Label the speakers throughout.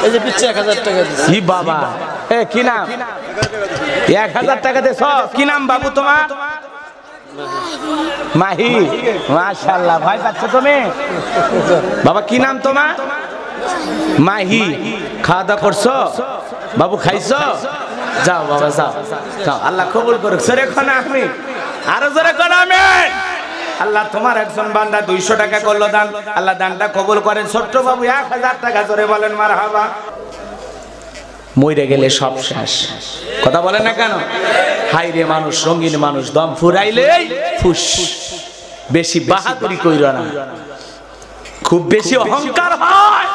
Speaker 1: এই যে পিছে 1000 টাকা দিছি।
Speaker 2: কি বাবা, এ কি নাম? 1000 টাকা দেছ? কি নাম বাবু তোমার? মাহি। মাশাআল্লাহ, ভয় পাচ্ছ তুমি? বাবা কি নাম তোমার? মাহি। খাওয়া দাওয়া করছো বাবু? খাইছো? যাও বাবা যাও যাও, আল্লাহ কবুল করুক। জোরে কোন আমি, আরো জোরে কোন আমি। আল্লাহ তোমার একজন বান্দা 200 টাকা করলো দান, আল্লাহ দানটা কবুল করেন। ছোট্ট বাবু 1000 টাকা, জোরে বলেন মারহাবা। মরে গেলে সব শেষ, কথা বলেন না কেন? হাইরে মানুষ, রঙিন মানুষ, দম ফুরাইলেই ফুস। বেশি বাহাদুরি কইরা না, খুব বেশি অহংকার হয়।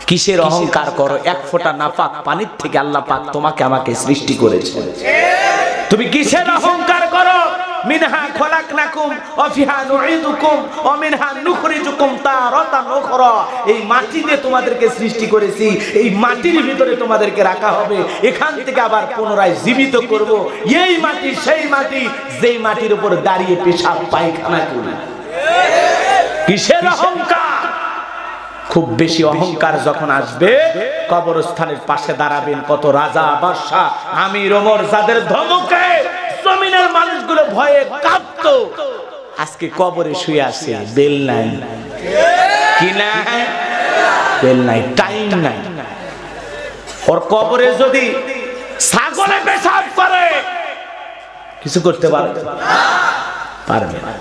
Speaker 2: কিসের অহংকার করো? এক ফোঁটা নাপাক পানির থেকে আল্লাহ পাক তোমাকে আমাকে সৃষ্টি করেছে। তুমি কিসের অহংকার করো? মিনহা খলাকনাকুম ওয়া ফিহা নুঈদুকুম ওয়া মিনহা নুখরিজুকুম তারাতান উখরা। এই মাটি দিয়ে তোমাদেরকে সৃষ্টি করেছি, এই মাটির ভিতরে তোমাদেরকে রাখা হবে, এখান থেকে আবার পুনরায় জীবিত করব। এই মাটি সেই মাটি যেই মাটির উপর দাঁড়িয়ে পেশাব পায়খানা করি। কিসের অহংকার? খুব বেশি অহংকার যখন আসবে, কবরস্থানের পাশে দাঁড়াবেন কত রাজা বাদশা আমির ওমর, যাদের ধমকে জমিনের মানুষগুলো ভয়ে কাঁপতো, আজকে কবরে শুয়ে আছে। বেল নাই, কি নাই? বেল নাই, টাইম নাই। ওর কবরে যদি ছাগলে পেশাব করে কিছু করতে পারবে না।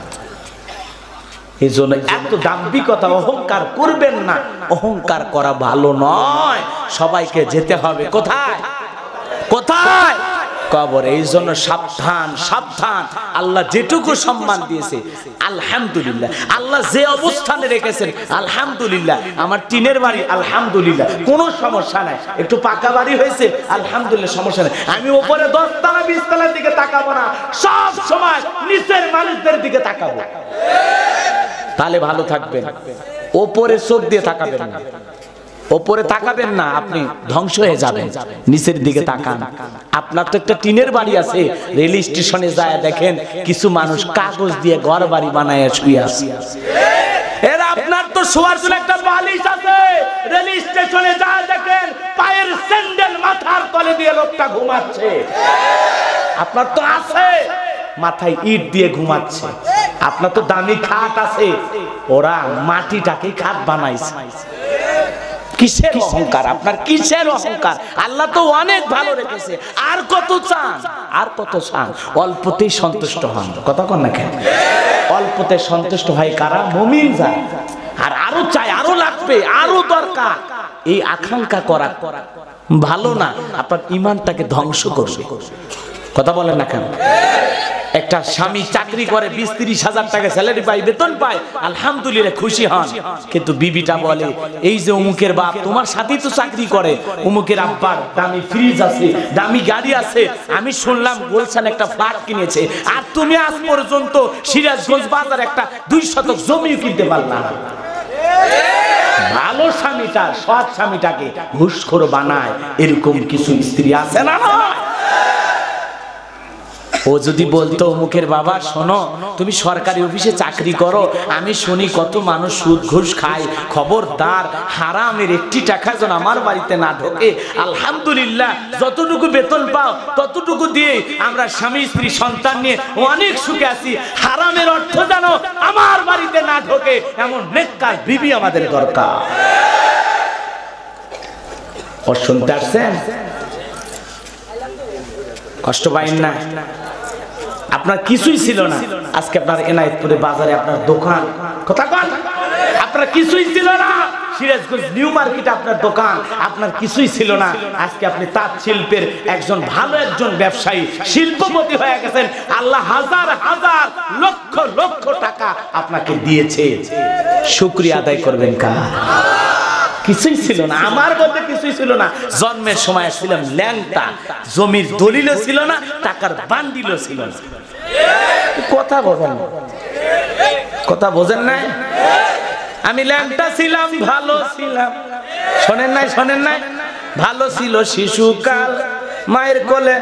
Speaker 2: এই জন্য এত দাম্ভিকতা, অহংকার করবেন না। অহংকার করা ভালো নয়। সবাইকে যেতে হবে কোথায়? কোথায়? কবরে। এই জন্য সাবধান, সাবধান। আল্লাহ যেটুকু সম্মান দিয়েছে আলহামদুলিল্লাহ, আল্লাহ যে অবস্থানে রেখেছেন আলহামদুলিল্লাহ। আমার টিনের বাড়ি আলহামদুলিল্লাহ, কোনো সমস্যা নাই। একটু পাকা বাড়ি হয়েছে আলহামদুলিল্লাহ, সমস্যা নাই। আমি উপরে 10 তলা 20 তলার দিকে তাকাবো না, সব সময় নিচের মানুষদের দিকে তাকাবো, তাহলে ভালো থাকবেন। ওপরে চোখ দিয়ে তাকাবেন না, ওপরে তাকাবেন না, আপনি ধ্বংস হয়ে যাবেন। নিচের দিকে তাকান। আপনার তো একটা টিনের বাড়ি আছে, রেল স্টেশনে যায় দেখেন কিছু মানুষ কাগজ দিয়ে ঘর বাড়ি বানায় শুয়ে আছে। এর আপনার তো শোয়ার জন্য একটা বালিশ আছে, রেল স্টেশনে যায় দেখেন পায়ের স্যান্ডেল মাথার তলে দিয়ে লোকটা ঘুমাচ্ছে। আপনার তো আছে, মাথায় ইট দিয়ে ঘুমাচ্ছে। আপনার তো দামি খাট আছে, ওরা মাটিটাকে খাট বানাইছে। কিসের অহংকার আপনার? কিসের অহংকার? আল্লাহ তো অনেক ভালো রেখেছে, আর কত চান? আর কত চান? অল্পতেই সন্তুষ্ট হন। কথা কন না কেন? অল্পতে সন্তুষ্ট হয় কারা? মুমিন যায়। আর আরো চাই, আরো লাগবে, আরো দরকার। এই আকাঙ্ক্ষা করা ভালো না, আপনার ঈমানটাকে ধ্বংস করবে। কথা বলেন না কেন? একটা স্বামী চাকরি করে 20-30 হাজার টাকা স্যালারি পায়, বেতন পায়, আলহামদুলিল্লাহ খুশি হন। কিন্তু বিবিটা বলে এই যে অমুকের বাপ তোমার সাথেই তো চাকরি করে, অমুকের আব্বার দামি ফ্রিজ আছে, দামি গাড়ি আছে, আমি শুনলাম গুলশান একটা ফ্ল্যাট কিনেছে, আর তুমি আজ পর্যন্ত সিরাজগঞ্জ বাজার একটা 2 শতক জমি কিনতে পারলা না। ভালো স্বামীটা, সৎ স্বামীটাকে ঘুষখোর বানায়, এরকম কিছু স্ত্রী আছে না? ও যদি বলতো অমুকের বাবা শোনো তুমি সরকারি অফিসে চাকরি করো, আমি শুনি কত মানুষ সুদ ঘুষ খায়, খবরদার হারামের একটি টাকা যেন আমার বাড়িতে না ঢোকে। আলহামদুলিল্লাহ যতটুকু বেতন পাও ততটুকু দিয়ে আমরা স্বামী স্ত্রী সন্তান নিয়ে অনেক সুখে আছি, হারামের অর্থ যেন আমার বাড়িতে না ঢোকে এমন নেককার বিবি আমাদের দরকার। ও শুনতে আসছেন? কষ্ট পাইন না? আপনার কিছুই ছিল না, আজকে আপনার এনায়েতপুরে বাজারে আপনার দোকান। কথা কন, আপনার কিছুই ছিল না। সিরাজগঞ্জ নিউ মার্কেটে আপনার দোকান, আপনার কিছুই ছিল না। আজকে আপনি তাঁত শিল্পের একজন ভালো একজন ব্যবসায়ী, শিল্পপতি হয়ে গেছেন। আল্লাহ হাজার হাজার লক্ষ লক্ষ টাকা আপনাকে দিয়েছে, শুকরিয়া আদায় করবেন কার? কিছুই ছিল না, আমার মধ্যে কিছুই ছিল না। জন্মের সময় ছিলাম ল্যাংটা, জমির দলিলও ছিল না, টাকার বান্ডিলও ছিল না। কথা বোঝেন, কথা বোঝেন না? আমি ল্যাংটা ছিলাম, ভালো ছিলাম। শোনেন নাই? শোনেন নাই? ভালো ছিল শিশুকাল মায়ের কোলে।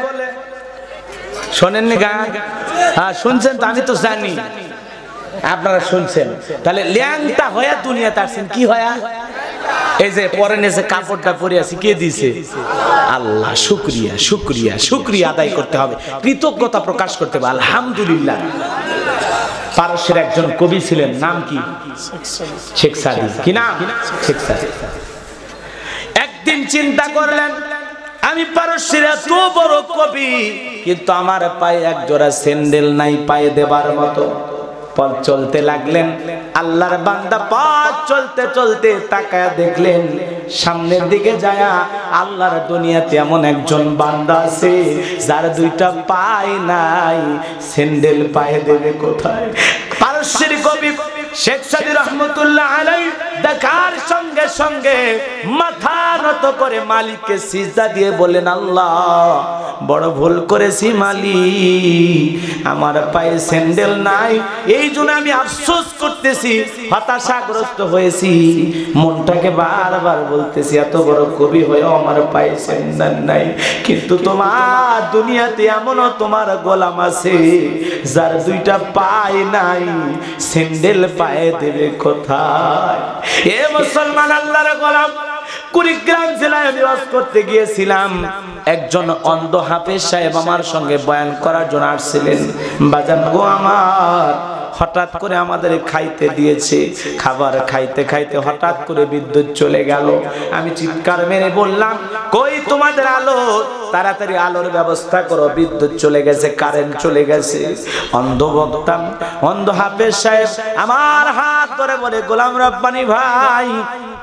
Speaker 2: শোনেননি গান? হ্যাঁ শুনছেন তো, আমি তো জানি আপনারা শুনছেন। তাহলে ল্যাংটা হয়ে দুনিয়াতে আসছেন কি হয়া? এই যে পরনে যে কাপড়টা পরে আছি কে দিয়েছে? আল্লাহ। শুকরিয়া শুকরিয়া শুকরিয়া আদায় করতে হবে, কৃতজ্ঞতা প্রকাশ করতে হবে। আলহামদুলিল্লাহ। পারস্যের একজন কবি ছিলেন, নাম কি? শেখ সাদি। কি নাম? শেখ সাদি। একদিন চিন্তা করলেন, আমি পারস্যের এত বড় কবি, কিন্তু আমার পায়ে এক জোড়া স্যান্ডেল নাই পায়ে দেবার মতো। পথ চলতে লাগলেন, আল্লাহর বান্দা পথ চলতে চলতে তাকায়া দেখলেন সামনের দিকে যায়া আল্লাহর দুনিয়াতে এমন একজন বান্দা আছে যার দুইটা পায়ে নাই, স্যান্ডেল পায়ে দেবে কোথায়? পারস্যের কবি শেখ সাদি রহমতুল্লাহ আলাইহি দেখার সঙ্গে সঙ্গে মাথা নত করে মালিককে সিজদা দিয়ে বলেন, আল্লাহ বড় ভুল করেছি মালিক, আমার পায়ে স্যান্ডেল নাই, এই জন্য আমি আফসোস করতেছি, হতাশাগ্রস্ত হয়েছি, মনটাকে বারবার বলতেছি এত বড় কবি হয়েও আমার পায়ে স্যান্ডেল নাই। কিন্তু তোমার দুনিয়াতে এমনও তোমার গোলাম আছে যার দুইটা পায়ে নাই, স্যান্ডেল পায়ে দেবে কোথায়? এ মুসলমান আল্লাহর গোলাম, কুড়িগ্রাম জেলায় আমি ওয়াজ করতে গিয়েছিলাম। একজন অন্ধ হাফেজ সাহেব আমার সঙ্গে বয়ান করার জন্য আসছিলেন। বাজান গো আমার, হঠাৎ করে আমাদের খাইতে দিয়েছে, খাবার খাইতে খাইতে হঠাৎ করে বিদ্যুৎ চলে গেল। আমি চিৎকার মেরে বললাম, কই তোমাদের আলো, তাড়াতাড়ি আলোর ব্যবস্থা করো, বিদ্যুৎ চলে গেছে, কারেন্ট চলে গেছে। অন্ধ বক্তা, অন্ধ হাফেজ সাহেব আমার হাত ধরে বলে, গোলাম রব্বানী ভাই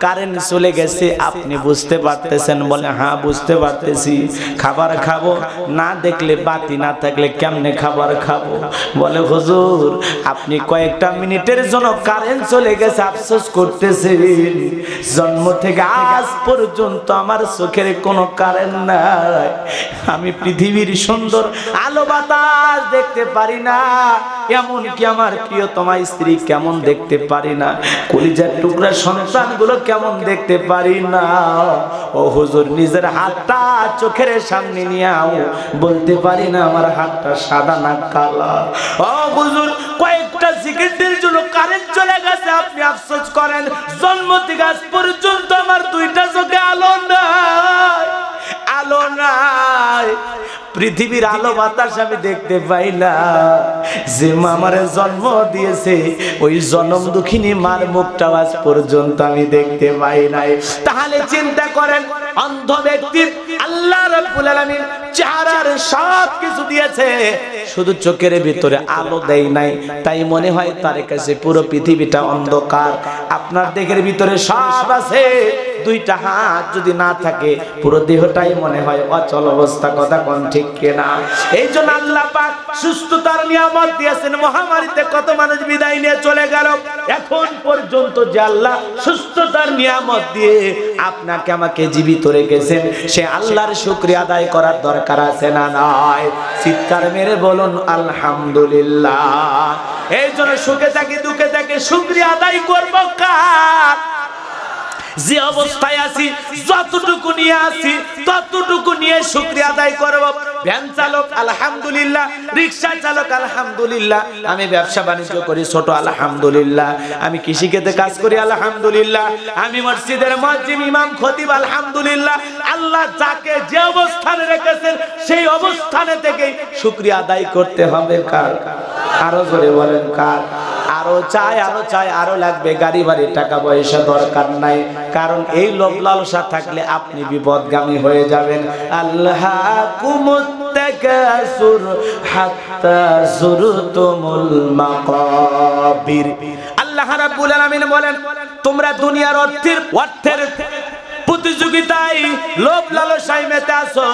Speaker 2: কারেন্ট চলে গেছে, আপনি বুঝতে পারতেছেন? বলে হ্যাঁ বুঝতে পারতেছি। খাবার খাবো না দেখলে, বাতি না থাকলে কেমনে খাবার খাবো? বলে হুজুর আপনি কয়েকটা মিনিটের জন্য কারেন্ট চলে গেছে আফসোস করতেছেন, জন্ম থেকে আজ পর্যন্ত আমার চোখের কোনো কারেন্ট নাই, আমি পৃথিবীর সুন্দর আলো বাতাস দেখতে পারি না, এমনকি আমার প্রিয়তমা স্ত্রী কেমন দেখতে পারি না, কলিজার টুকরা সন্তানগুলো কেমন দেখতে পারি না। ও হুজুর নিজের হাতটা চোখের সামনে নিয়েও বলতে পারি না আমার হাতটা সাদা না কালা। ও হুজুর কয়েকটা সেকেন্ডের জন্য কারেন্ট চলে গেছে আপনি আফসোস করেন, জন্ম থেকে আজ পর্যন্ত আমার দুইটা চোখে আলো নাই, আলো নাই, পৃথিবীর আলো বাতাস আমি দেখতে পাই না। যে মা আমারে জন্ম দিয়েছে ওই জন্ম দুঃখিনী মার মুখটা আজ পর্যন্ত আমি দেখতে পাই নাই। তাহলে চিন্তা করেন, অন্ধ ব্যক্তি আল্লাহ রাব্বুল আলামিন চেহারার সব কিছু দিয়েছে, শুধু চোখের ভিতরে আলো দেয় নাই, তাই মনে হয় তার কাছে পুরো পৃথিবীটা অন্ধকার। আপনার দেহের ভিতরে সব আছে, দুইটা হাত যদি না থাকে পুরো দেহটাই মনে হয় অচল অবস্থা। কথা কোন ঠিক কিনা? এই জন্য আল্লাহ পাক সুস্থতার নিয়ামত দিয়েছেন। মহামারীতে কত মানুষ বিদায় নিয়ে চলে গেল, এখন পর্যন্ত যে আল্লাহ সুস্থতার নিয়ামত দিয়ে আপনাকে আমাকে জীবিত রেখেছেন, সে আল্লাহর শুকরিয়া আদায় করার দরকার আছে না নাই? চিৎকার মেরে বলুন আলহামদুলিল্লাহ। এই জন্য সুখে থাকি দুঃখে থাকি শুকরিয়া আদায় করব কার? যে অবস্থায় আছি, যতটুকু নিয়ে আছি ততটুকু নিয়ে শুকরিয়া আদায় করব। ভ্যান চালক আলহামদুলিল্লাহ, রিকশা চালক আলহামদুলিল্লাহ, আমি ব্যবসা বাণিজ্য করি ছোট আলহামদুলিল্লাহ, আমি কৃষিক্ষেত্রে কাজ করি আলহামদুলিল্লাহ, আমি মসজিদের মুয়াজ্জিন ইমাম খতিব আলহামদুলিল্লাহ। আল্লাহ যাকে যে অবস্থানে রেখেছেন সেই অবস্থানে থেকে শুকরিয়া আদায় করতে হবে কার? আরো জোরে বলেন কার? আরো চাই আরো চাই আরো লাগবে, গাড়ি বাড়ি টাকা পয়সা দরকার নাই, কারণ এই লোভ লালসা থাকলে আপনি বিপদগামী হয়ে যাবেন। আল্লাহকুমুত তাকাসুর হাত্তা যুরতুমুল মাকাবির। আল্লাহ রাব্বুল আলামিন বলেন, তোমরা দুনিয়ার অর্থের প্রতিযোগিতায় লোভ লালসায় মেতে আছো,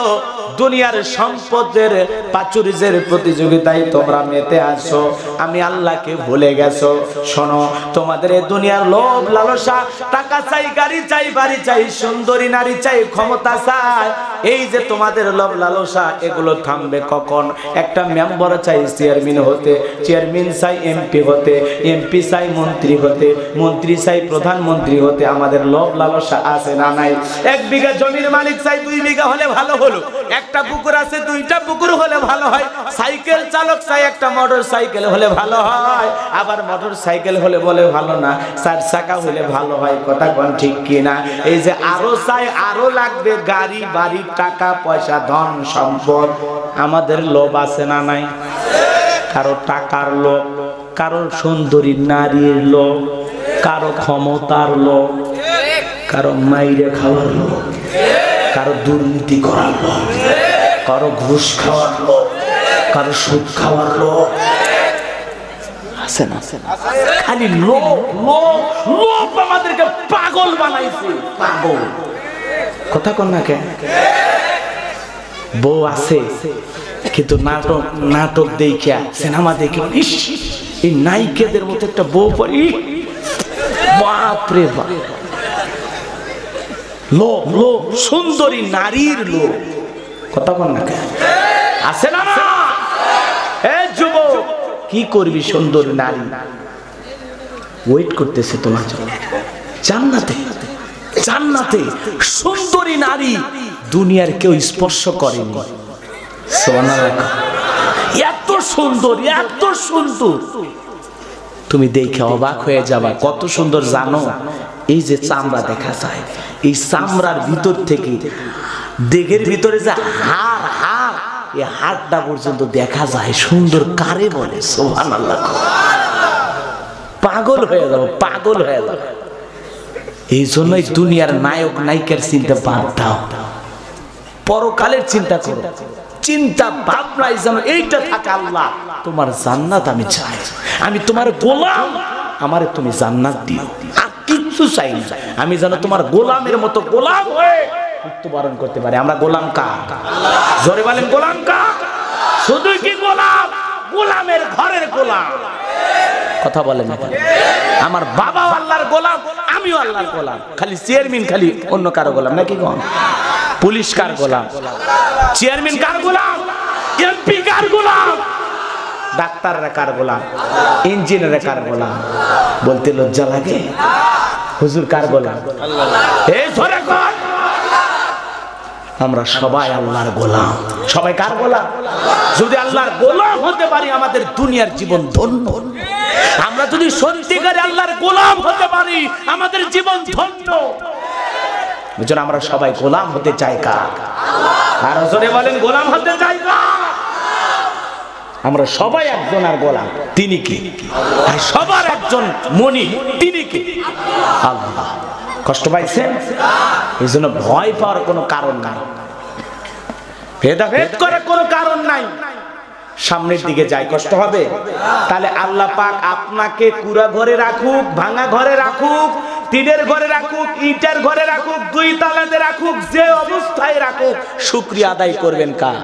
Speaker 2: দুনিয়ার সম্পদের প্রাচুর্যের প্রতিযোগিতায় তোমরা মেতে আছো, আমি আল্লাহকে ভুলে গেছো। শোনো, তোমাদের এই দুনিয়ার লোভ লালসা, টাকা চাই, গাড়ি চাই, বাড়ি চাই, সুন্দরী নারী চাই, ক্ষমতা চাই, এই যে তোমাদের লোভ লালসা, এগুলো থামবে কখন? একটা মেম্বার চাই চেয়ারম্যান হতে, চেয়ারম্যান চাই এমপি হতে, এমপি চাই মন্ত্রী হতে, মন্ত্রী চাই প্রধানমন্ত্রী হতে। আমাদের লোভ লালসা আছে না নাই? 1 বিঘা জমির মালিক চাই 2 বিঘা হলে ভালো হলো, একটা পুকুর আছে 2টা পুকুর হলে ভালো হয়, সাইকেল চালক চাই একটা মোটর সাইকেল হলে ভালো হয়, আবার মোটর সাইকেল হলে বলে ভালো না 4 চাকা হলে ভালো হয়। কথা কোন ঠিক কিনা? এই যে আরো চাই, আরো লাগবে গাড়ি বাড়ি টাকা পয়সা ধন সম্পদ। আমাদের লোভ আছে না নাই? কারো টাকার লোভ, কারো সুন্দরী নারীর লোভ, কারো ক্ষমতার লোভ, কারো মাইরে খাওয়ার লোভ, কারো দুর্নীতি করার লোভ, কারো ঘুষ খাওয়ার লোভ, কারো সুদ খাওয়ার লোভ। আছে না? খালি লোভ লোভ লোভ আমাদেরকে পাগল বানাইছে, পাগল। কথা কন না কেন? বউ আছে কিন্তু নাটক নাটক দেখিয়া সিনেমা দেখে এই নায়িকাদের মতো একটা বউ পড়ি, বাপরে বাপ। লোভ লোভ, সুন্দরী নারীর লোভ। কথা বল না কেন? আছে না? এ যুবক, কি করবি? সুন্দর নারী ওয়েট করতেছে তোমার জন্য জান্নাতে। জান্নাতে সুন্দরী নারী দুনিয়ার কেউ স্পর্শ করেনি। সুবহানাল্লাহ। এত সুন্দর, এত সুন্দর, তুমি দেখে অবাক হয়ে যাবা। কত সুন্দর জানো? এই যে চামড়া দেখা যায়, এই চামড়ার ভিতর থেকে দেহের ভিতরে যে হাড়, হাড়, এই হাড়টা পর্যন্ত দেখা যায়। সুন্দর কারে বলে? সুবহানাল্লাহ। পাগল হয়ে যাবো, পাগল হয়ে যাবো। এই জন্যই দুনিয়ার নায়ক নায়িকার চিন্তা বাদ দাও, পরকালের চিন্তা করো। চিন্তা ভাবনাই যেন এইটা থাকে, আল্লাহ তোমার জান্নাত আমি চাই, আমি তোমার গোলাম, আমারে তুমি জান্নাত দিও, আর কিচ্ছু চাই না। আমি যেন তোমার গোলামের মতো গোলাম হয়ে মৃত্যুবরণ করতে পারি। আমরা গোলাম কার? জোরে বলেন, গোলাম কার? শুধু কি গোলাম? গোলামের ঘরের গোলাম। কথা বলেন না? আমার বাবা আল্লাহর গোলাম, আমিও আল্লাহর গোলাম। খালি চেয়ারম্যান খালি অন্য কারো গোলাম নাকি? কোন পুলিশ কার গোলাম? চেয়ারম্যান কার গোলাম? এমপি কার গোলাম? ডাক্তাররা কার গোলাম? ইঞ্জিনিয়াররা কার গোলাম? বলতে লজ্জা লাগে? হুজুর কার গোলাম? এই ধরে কর, আমরা সবাই আল্লাহর গোলাম। সবাই কার গোলাম? যদি আল্লাহর গোলাম হতে পারি আমাদের দুনিয়ার জীবন ধন্য। আমরা যদি সত্যিকারে আল্লাহর গোলাম হতে পারি আমাদের জীবন ধন্য। বুঝুন, আমরা সবাই গোলাম হতে চাই কার? আর জোরে বলেন, গোলাম হতে চাই কার? আমরা সবাই একজন আর গোলাম, তিনি কি? আর সবার একজন মনি, তিনি কি? আল্লাহ। কষ্ট পাইছেন? এই জন্য ভয় পাওয়ার কোনো কারণ নাই, ভেদাভেদ করার কোনো কারণ নাই। সামনের দিকে যাই, কষ্ট হবে? তাহলে আল্লাহ পাক আপনাকে কুড়া ঘরে রাখুক, ভাঙা ঘরে রাখুক, টিনের ঘরে রাখুক, ইটের ঘরে রাখুক, 2 তালাতে রাখুক, যে অবস্থায় রাখুক, শুকরিয়া আদায় করবেন কার?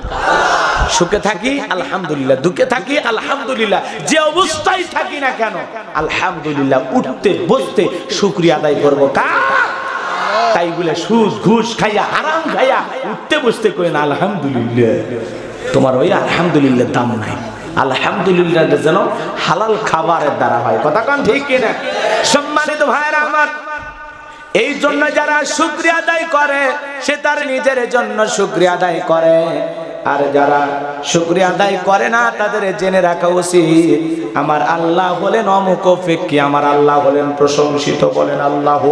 Speaker 2: সুখে থাকি আলহামদুলিল্লাহ, দুঃখে থাকি আলহামদুলিল্লাহ, যে অবস্থায় থাকি না কেন আলহামদুলিল্লাহ। উঠতে বসতে শুকরিয়া আদায় করব কার? তাই বলে সুদ ঘুষ খাইয়া হারাম খাইয়া উঠতে বসতে করেন আলহামদুলিল্লাহ। তোমার ওই আলহামদুলিল্লাহ দাম নাই। আলহামদুলিল্লাহ যেন হালাল খাবারের দ্বারা হয়। কথা কোন ঠিক কিনা? সম্মানিত ভাইরা আমার, এই জন্য যারা শুকরিয়া আদায় করে সে তার নিজের জন্য শুকরিয়া আদায় করে, আর যারা শুকরিয়া আদায় করে না তাদের জেনে রাখা উচিত আমার আল্লাহ হলেন অমুক ফিক্কি, আমার আল্লাহ হলেন প্রশংসিত। বলেন আল্লাহু